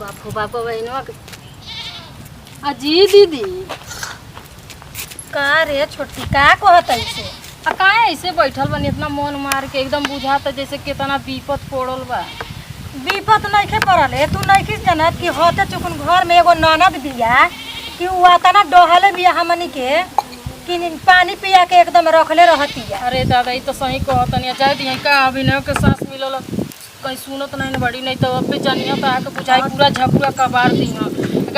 बापू बापू बहनवा अजी दीदी का रे छोटी का कहत ऐसे का ऐसे बैठल बनी इतना मन मार के एकदम बुझाता जैसे कितना विपत पड़ल बा। विपत नइखे पड़ल है तू नइखे जानत कि होते चुकुन घर में एगो ननद बिया कि उ आतना डहले बिया हमनी के कि पानी पिया के एकदम रखले रहती है। अरे दादा ये तो सही कहतनी चाहे दी का अभिनय के सांस मिलल कहीं सुनत नहीं बड़ी नहीं तो अब जानिए तो आके बुझाई पूरा झपुआ कबार दी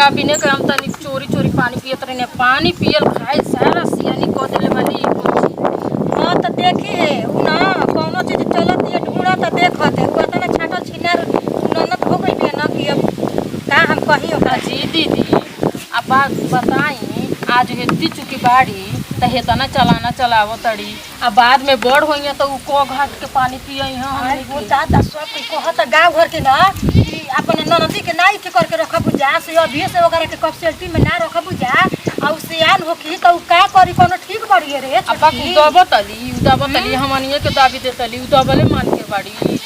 अभिनय के हम तनी चोरी चोरी पानी पियत रही पानी पियल खाए सारा सियानी कह दिले वाली। हाँ तो देखी है उ ना कौनो चीज चलत है ढूंढत है देखत है उ तना छाटल छिनार ननद हो गई बिया ना कि अब का हम कही ओकरा। जी दीदी अब बात बताई आज हेती चुकी बाड़ी तो हेतना चलाना चलावो तड़ी अब बाद में बड़ होइए तो उ को घाट के पानी पियई हां वो ज्यादा सब कहत गांव घर के ना कि अपन ननदी के नाई के करके रखब जा से अभी से ओकरा के कपसेल्टी में ना रखब जा और सियान होखी तो का करी कोनो ठीक बड़ी रे। अब दबतली हमनिए के दाबी देतली उ दबले मान के बाड़ी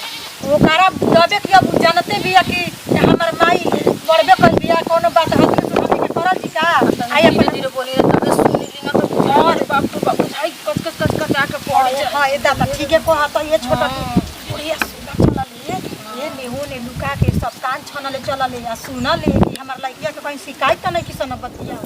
ओकरा दबे कि अब जानते बिया कि हमर माई बड़बे कर बिया कोनो बात हाथ में सुनाने के करल जी का आई अपन धीरे बोली तबे सुनी ली ना तो और बाप तो बाप बुझाई कच कच कच कच आके पड़ जाए। हां ए दादा ठीक है कहत ये छोटा बुढ़िया सुना चला ले ये नेहो ने लुका के सब कान छनले चला ले आ सुना ले कि हमर लइका के कहीं शिकायत त नहीं कि सन बतिया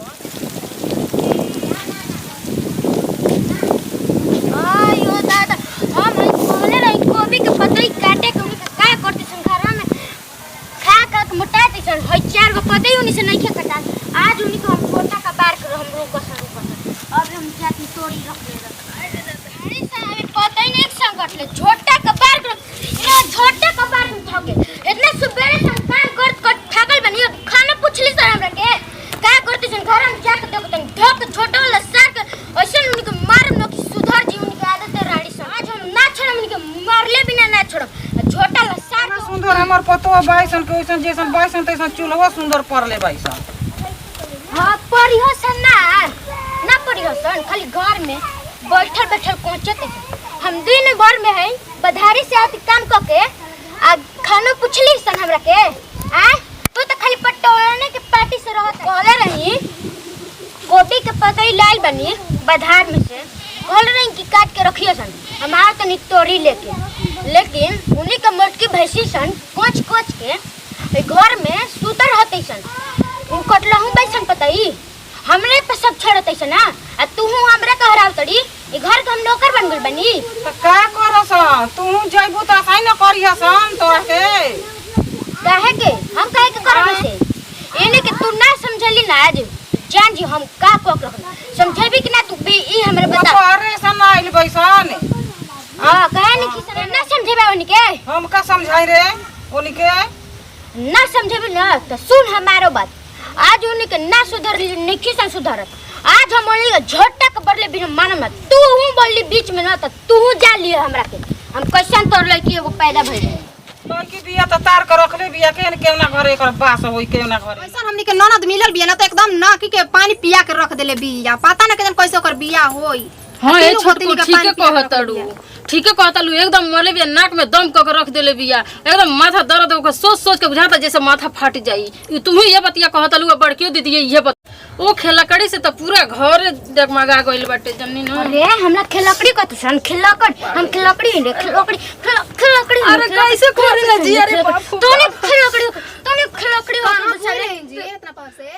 आयो दादा हम बोले रही गोभी के पतई काटे के उनके का करते सन घर में खा खा के मोटाते सन हई 4 गो पतई उनी से नहीं खे कटा आज उनी को हम छोटा का बार कर हम लोग को सरू पता अब हम जाती तोड़ी रख दे अरे साहब पतई नहीं संकट ले छोटा का बार कर ये छोटा का बार में थके इतना सुबेरे सन काम कर थकल बनी खाना पूछली सर हमरा के का करते सन घर में जाके देखो तन धक छोटा वाला सर के ऐसे उनी को मारम न कि सुधर जी उनके आदत है राड़ी सन आज हम ना छोड़म उनके मारले बिना ना छोड़म छोटा लसार सुंदर हमर पतो बाइसन के ओइसन जैसन बाइसन तैसन चूल्हा सुंदर परले बाइसन। हां परिहसन ना परिहसन खाली घर में बैठल बैठल कोचते हम दिन भर में है बधारी से आती काम क के आ खाना पूछली सन हमरा के आ तू तो खाली पटोरने के पार्टी से रहत कहले रही गोभी के पतई लाल बनी बधार में से कहले रही कि काट के रखिए सन हमार तनी तोड़ी लेके लेकिन उन्हीं का मोटकी भैंसी सन कोच कोच के घर में सुतर रहते सन उ कटलहू बैसन पतई हमरे पे सब छड़ते सन आ तू हमरा कहराव तड़ी ई घर के हम नौकर बन गइल बनी त का करस तू जइबू त काहे न करिहसन तो के काहे के हम काहे के करब से एने के तू ना समझली ना आज जान जी हम का कोक रख समझेबी कि ना तू बे ई हमरा बता अरे सन आइल बैसन हां काहे नहीं किसन ना समझेबे ओनी के हम का समझाई रे ओनी के ना समझेबी ना तो सुन हमारो बात आज उन्हीं के ना सुधर नहीं सन सुधरत आज हम ओनी के झोटा के बदले बिना मानम ना तू हूं बोलली बीच में ना तो तू जा लिए हमरा के हम कैसन तोर लड़की एगो पैदा भइल लड़की बिया त तार के रखले बिया केना घरे एकर बास होई केना घरे ऐसा हमनी के ननद मिलल बिया ना तो एकदम ना की के पानी पिया के रख देले बिया पता ना केजन कैसे ओकर बिया होई। हां ए छोटको ठीक कहतड़ू ठीक कहतलू एकदम मले बिया नाक में दम क के रख देले बिया एकदम माथा दर्द होके सोच सोच के बुझाता जैसे माथा फाट जाई तुम ही ये बतिया कहतलू बड़कियो दीदी ये बत ओ खेलकड़ी से तो पूरा घर डगमगा गइल बाटे जन्नी न। अरे हमरा खेलकड़ी कत सन खेलकड़ हम खेलकड़ी रे खेलकड़ी अरे कैसे करे ना जी अरे बाप तूने खेलकड़ी हो तो जी इतना पास से